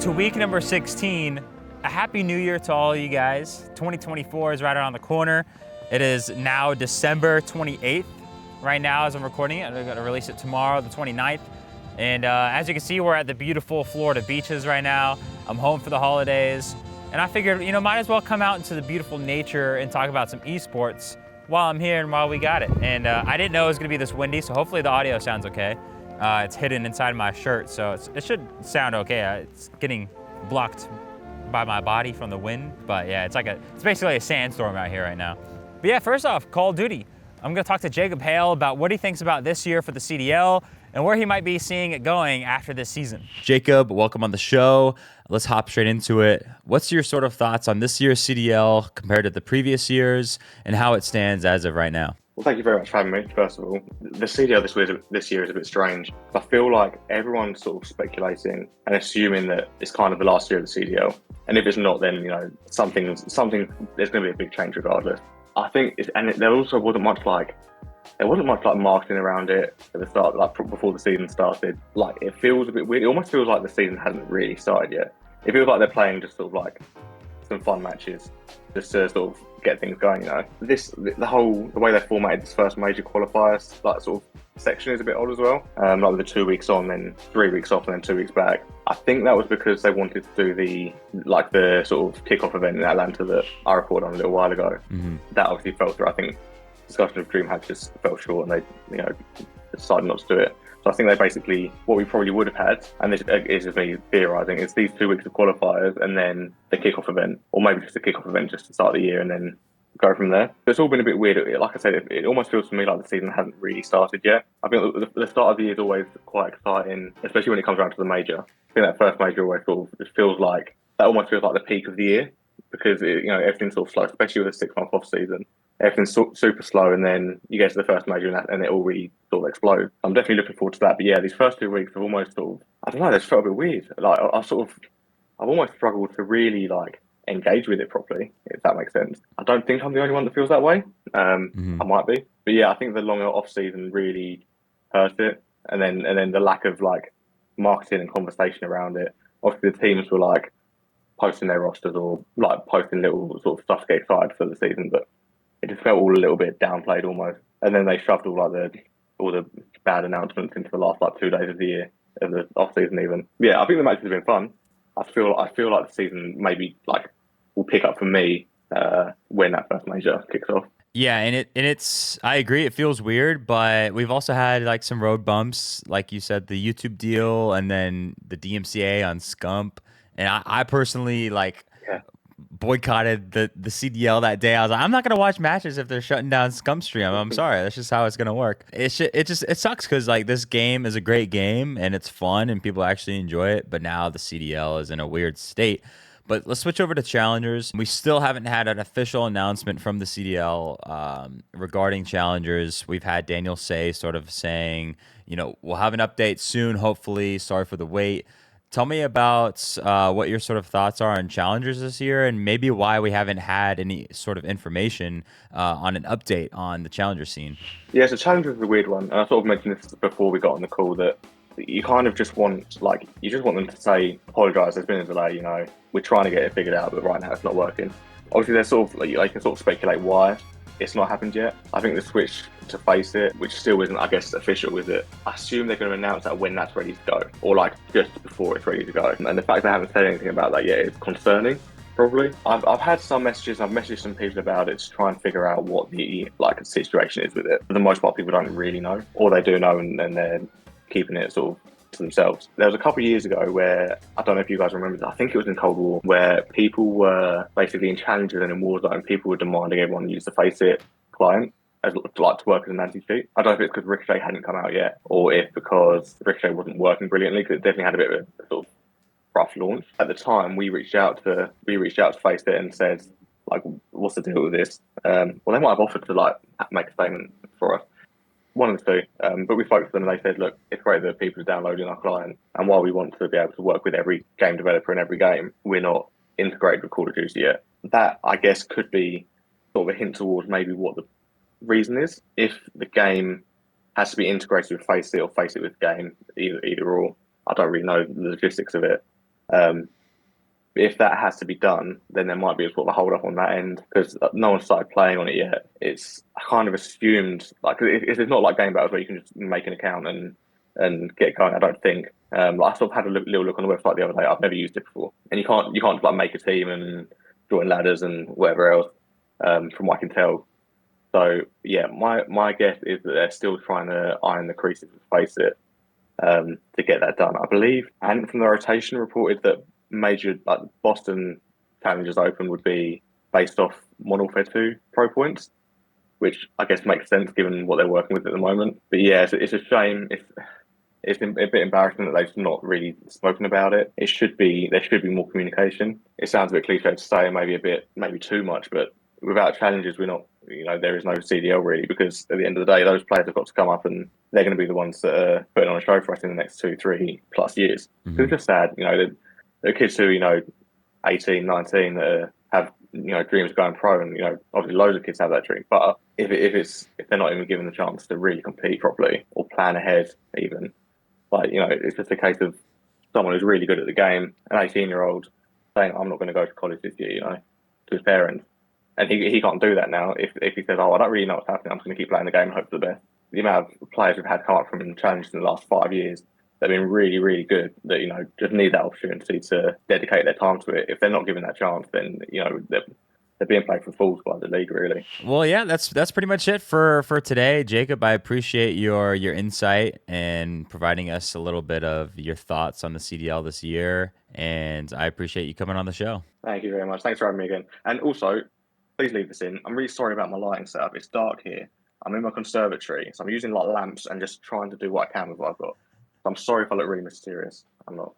to week number 16. A happy new year to all you guys. 2024 is right around the corner. It is now December 28th. Right now as I'm recording it, I'm gonna release it tomorrow, the 29th. And as you can see, we're at the beautiful Florida beaches right now. I'm home for the holidays. And I figured, might as well come out into the beautiful nature and talk about some esports while I'm here and while we got it. And I didn't know it was gonna be this windy, so hopefully the audio sounds okay. It's hidden inside my shirt, so it should sound okay. It's getting blocked by my body from the wind, but yeah, it's basically a sandstorm out here right now. But yeah, first off, Call of Duty. I'm gonna talk to Jacob Hale about what he thinks about this year for the CDL and where he might be seeing it going after this season. Jacob, welcome on the show. Let's hop straight into it. What's your sort of thoughts on this year's CDL compared to the previous years and how it stands as of right now? Well, thank you very much for having me, first of all. The CDL this year is a bit strange. I feel like everyone's sort of speculating and assuming that it's kind of the last year of the CDL. And if it's not, then, something, there's going to be a big change regardless. I think, there also wasn't much marketing around it at the start, before the season started. Like, it feels a bit weird. It almost feels like the season hasn't really started yet. It feels like they're playing just sort of like some fun matches just to sort of get things going, The way they formatted this first major qualifier sort of section is a bit odd as well. Like with the 2 weeks on, then 3 weeks off, and then 2 weeks back. I think that was because they wanted to do the sort of kickoff event in Atlanta that I reported on a little while ago. Mm-hmm. That obviously fell through. I think discussion of DreamHack just fell short, and they decided not to do it. So I think they basically, what we probably would have had, and this is just me theorising, is these 2 weeks of qualifiers and then the kickoff event, or maybe just a kickoff event just to start the year and then go from there. It's all been a bit weird. Like I said, it almost feels to me like the season hasn't really started yet. I think the start of the year is always quite exciting, especially when it comes around to the major. I think that first major always sort of almost feels like the peak of the year, because everything's sort of slow, especially with a 6 month off season. Everything's super slow, and then you get to the first major and it all really sort of explodes. I'm definitely looking forward to that. But yeah, these first 2 weeks have almost sort of, I don't know, they just felt a bit weird. Like I've almost struggled to really engage with it properly, if that makes sense. I don't think I'm the only one that feels that way. I might be, but yeah, I think the longer off season really hurt it, and then the lack of marketing and conversation around it. Obviously, the teams were posting their rosters or posting little sort of stuff to get excited for the season, but it just felt all a little bit downplayed almost. And then they shoved all the bad announcements into the last 2 days of the year, of the off season even. Yeah, I think the matches have been fun. I feel like the season maybe will pick up for me when that first major kicks off. Yeah, and it's I agree, it feels weird, but we've also had some road bumps, like you said, the YouTube deal and then the DMCA on Scump. And I personally boycotted the CDL that day. I was like, I'm not gonna watch matches if they're shutting down Scump Stream. I'm sorry, that's just how it's gonna work. It sucks because this game is a great game and it's fun and people actually enjoy it, but now the CDL is in a weird state. But let's switch over to challengers. We still haven't had an official announcement from the CDL regarding challengers. We've had Daniel Say sort of saying, we'll have an update soon, hopefully. Sorry for the wait. Tell me about what your sort of thoughts are on challengers this year, and maybe why we haven't had any sort of information on an update on the challenger scene. Yeah, so challengers is a weird one, and I sort of mentioned this before we got on the call, that you kind of just want them to say, apologise, there's been a delay, we're trying to get it figured out, but right now it's not working. Obviously, there's sort of, you can sort of speculate why it's not happened yet. I think the switch to Face It, which still isn't, I guess, official, is it? I assume they're going to announce that when that's ready to go, or just before it's ready to go. And the fact they haven't said anything about that yet is concerning, probably. I've had some messages, I've messaged some people about it to try and figure out what the situation is with it. For the most part, people don't really know, or they do know and they're keeping it sort of to themselves. There was a couple of years ago where, I don't know if you guys remember, I think it was in Cold War, where people were basically in challenges and in Warzone, people were demanding everyone use the Face It client to work as an anti-cheat. I don't know if it's because Ricochet hadn't come out yet, or if because Ricochet wasn't working brilliantly, because it definitely had a bit of a sort of rough launch. At the time, we reached out to Face It and said, what's the deal with this? Well, they might have offered to make a statement for us. One of the two, but we spoke to them and they said, look, it's great that people are downloading our client, and while we want to be able to work with every game developer in every game, we're not integrated with Call of Duty yet. That, I guess, could be sort of a hint towards maybe what the reason is. If the game has to be integrated with Face It or Face It with game, either or, I don't really know the logistics of it. If that has to be done, then there might be a sort of a hold up on that end because no one started playing on it yet. It's kind of assumed like it's not like game battles where you can just make an account and get going. I don't think. Like I sort of had a little look on the website the other day. I've never used it before, and you can't like make a team and join ladders and whatever else. From what I can tell. So yeah, my guess is that they're still trying to iron the creases and face it to get that done. I believe, and from the rotation reported that major like Boston Challengers Open would be based off Modern Warfare 2 pro points, which I guess makes sense given what they're working with at the moment. But yeah, it's a shame. It's a bit embarrassing that they've not really spoken about it. There should be more communication. It sounds a bit cliche to say, maybe too much, but without challenges, we're not. There is no CDL really, because at the end of the day, those players have got to come up and they're going to be the ones that are putting on a show for us in the next 2-3+ years. Mm-hmm. It's just sad, there are kids who 18, 19 that have dreams of going pro, and obviously loads of kids have that dream. But if they're not even given the chance to really compete properly or plan ahead, even it's just a case of someone who's really good at the game, an 18-year-old saying, "I'm not going to go to college this year," to his parents. And he can't do that now. If he says, "Oh, I don't really know what's happening. I'm just going to keep playing the game and hope for the best." The amount of players we've had come up from challenges in the last 5 years, they've been really, really good. That just need that opportunity to dedicate their time to it. If they're not given that chance, then they're being played for fools by the league, really. Well, yeah, that's pretty much it for today, Jacob. I appreciate your insight and providing us a little bit of your thoughts on the CDL this year, and I appreciate you coming on the show. Thank you very much. Thanks for having me again. And also, please leave this in. I'm really sorry about my lighting setup. It's dark here. I'm in my conservatory, so I'm using like lamps and just trying to do what I can with what I've got. So I'm sorry if I look really mysterious. I'm not.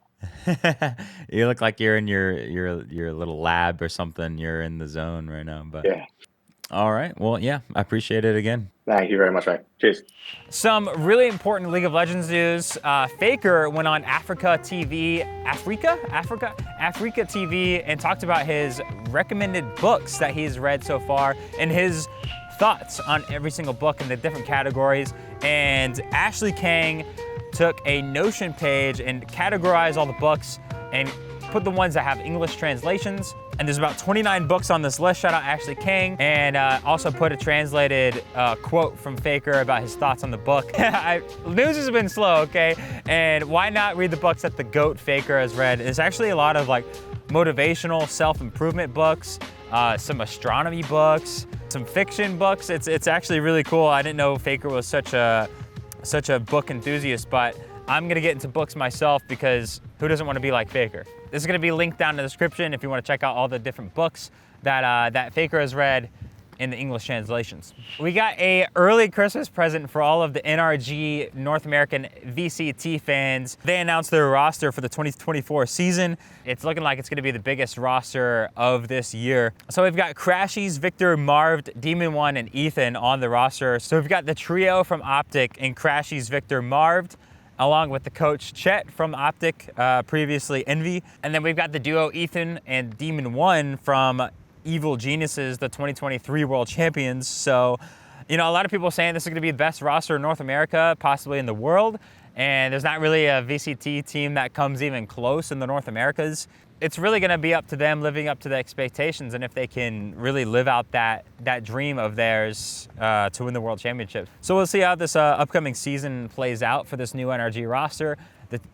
You look like you're in your little lab or something. You're in the zone right now. But yeah. All right. Well, yeah, I appreciate it again. Thank you very much, mate. Cheers. Some really important League of Legends news. Faker went on Africa TV and talked about his recommended books that he's read so far and his thoughts on every single book in the different categories. And Ashley Kang took a Notion page and categorized all the books and put the ones that have English translations. And there's about 29 books on this list. Shout out Ashley Kang. And also put a translated quote from Faker about his thoughts on the book. News has been slow, okay? And why not read the books that the GOAT Faker has read? There's actually a lot of like motivational self-improvement books, some astronomy books, some fiction books. It's actually really cool. I didn't know Faker was such a book enthusiast, but I'm gonna get into books myself because who doesn't want to be like Faker? This is gonna be linked down in the description if you want to check out all the different books that Faker has read in the English translations. We got a early Christmas present for all of the NRG North American VCT fans. They announced their roster for the 2024 season. It's looking like it's gonna be the biggest roster of this year. So we've got Crashies, Victor, Marved, Demon One, and Ethan on the roster. So we've got the trio from Optic and Crashies, Victor, Marved, along with the coach Chet from Optic, previously Envy. And then we've got the duo Ethan and Demon One from Evil Geniuses, the 2023 World Champions. So, a lot of people are saying this is gonna be the best roster in North America, possibly in the world. And there's not really a VCT team that comes even close in the North Americas. It's really gonna be up to them living up to the expectations and if they can really live out that dream of theirs to win the World Championship. So we'll see how this upcoming season plays out for this new NRG roster.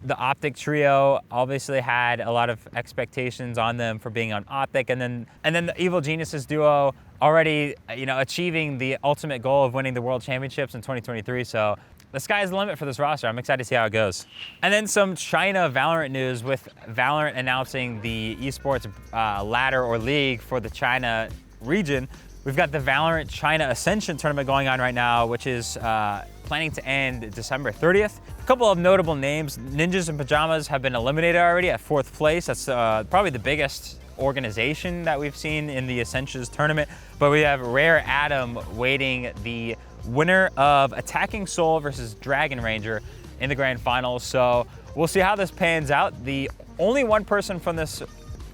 The Optic trio obviously had a lot of expectations on them for being on Optic, and then the Evil Geniuses duo already achieving the ultimate goal of winning the World Championships in 2023. So the sky's the limit for this roster. I'm excited to see how it goes. And then some China Valorant news, with Valorant announcing the esports ladder or league for the China region. We've got the Valorant China Ascension tournament going on right now, which is planning to end December 30th. A couple of notable names. Ninjas in Pajamas have been eliminated already at 4th place. That's probably the biggest organization that we've seen in the Ascensions tournament. But we have Rare Atom waiting the winner of Attacking Soul versus Dragon Ranger in the grand finals. So we'll see how this pans out. The only one person from this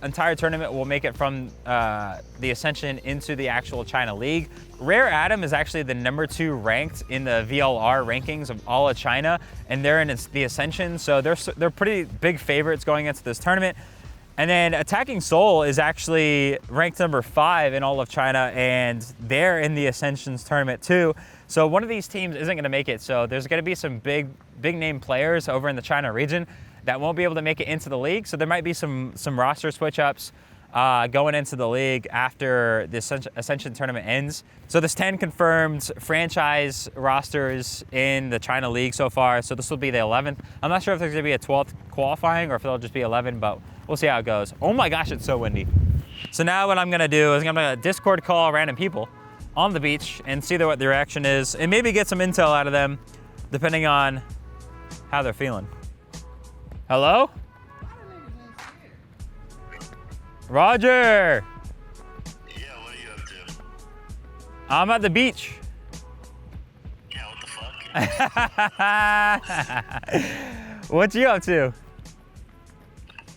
entire tournament will make it from the Ascension into the actual China League. Rare Atom is actually the #2 ranked in the VLR rankings of all of China, and they're in the Ascension, so they're pretty big favorites going into this tournament. And then Attacking Seoul is actually ranked number 5 in all of China, and they're in the Ascensions tournament too. So one of these teams isn't gonna make it. So there's gonna be some big name players over in the China region that won't be able to make it into the league. So there might be some roster switch ups going into the league after the Ascension tournament ends. So there's 10 confirmed franchise rosters in the China league so far. So this will be the 11th. I'm not sure if there's gonna be a 12th qualifying or if it'll just be 11, but we'll see how it goes. Oh my gosh, it's so windy. So now what I'm gonna do is I'm gonna Discord call random people on the beach and see what their reaction is and maybe get some intel out of them depending on how they're feeling. Hello? Roger! Yeah, what are you up to? I'm at the beach. Yeah, what the fuck? What you up to?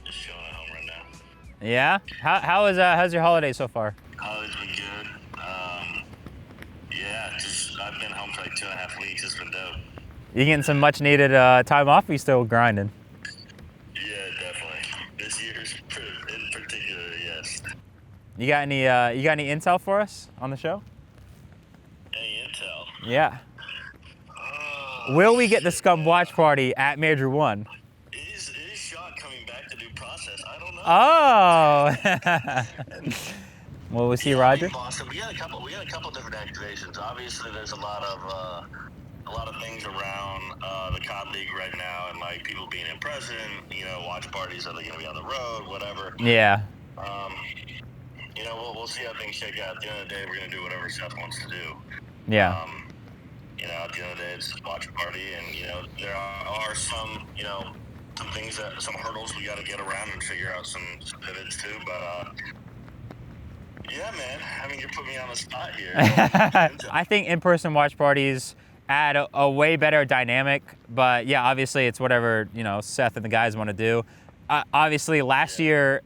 Just chilling at home right now. Yeah? How's your holiday so far? Holiday's been good. Yeah, I've been home for like 2.5 weeks. It's been dope. You getting some much needed time off, or you still grinding? Yeah, definitely. This year's in particular, yes. You got any intel for us on the show? Any intel? Yeah. Will we get the Scum watch party at Major 1? Is Shot coming back to do process? I don't know. Oh! Well, we'll see, Roger. Boston, we got a couple different activations. Obviously, there's a lot of things around the COD League right now, and like people being in prison. You know, watch parties. Are they going to be on the road? Whatever. Yeah. You know, we'll see how things shake out. At the end of the day, we're going to do whatever Seth wants to do. Yeah. You know, at the end of the day, it's a watch party, and you know, there are some, you know, some hurdles we got to get around and figure out some pivots too. But yeah, man. I mean, you're putting me on the spot here. I think in-person watch parties add a way better dynamic, but yeah, obviously it's whatever, you know, Seth and the guys want to do. Obviously last year,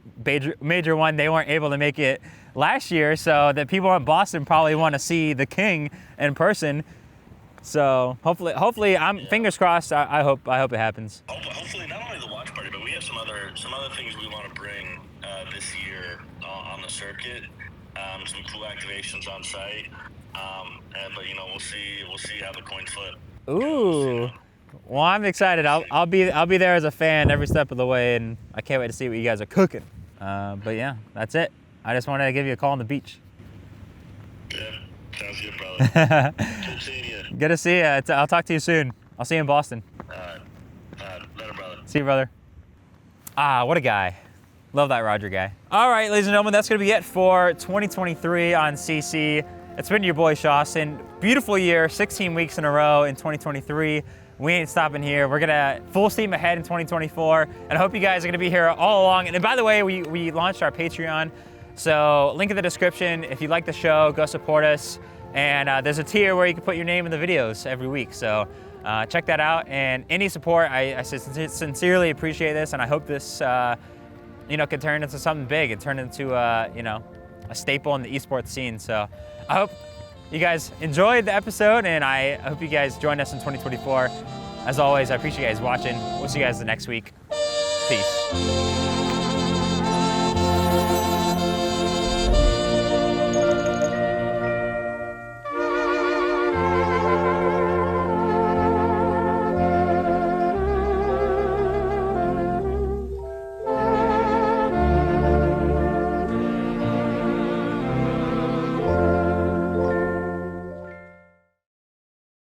Major 1, they weren't able to make it last year, so the people in Boston probably want to see the King in person. So hopefully, fingers crossed. I hope it happens. Hopefully, not only the watch party, but we have some other things we want to bring this year on the circuit. Some cool activations on site. But you know, we'll see how the coins flip. Ooh. Well, I'm excited. I'll be there as a fan every step of the way, and I can't wait to see what you guys are cooking. But yeah, that's it. I just wanted to give you a call on the beach. Yeah, sounds good, brother. Good seeing you. Good to see you. I'll talk to you soon. I'll see you in Boston. Later, brother. See you, brother. What a guy. Love that Roger guy. All right, ladies and gentlemen, that's gonna be it for 2023 on CC. It's been your boy Shawson. Beautiful year, 16 weeks in a row in 2023. We ain't stopping here. We're gonna full steam ahead in 2024, and I hope you guys are gonna be here all along. And by the way, we launched our Patreon, so link in the description. If you like the show, go support us. And there's a tier where you can put your name in the videos every week. So check that out. And any support, I sincerely appreciate this, and I hope this can turn into something big and turn into a staple in the esports scene. So I hope you guys enjoyed the episode, and I hope you guys join us in 2024. As always, I appreciate you guys watching. We'll see you guys the next week. Peace.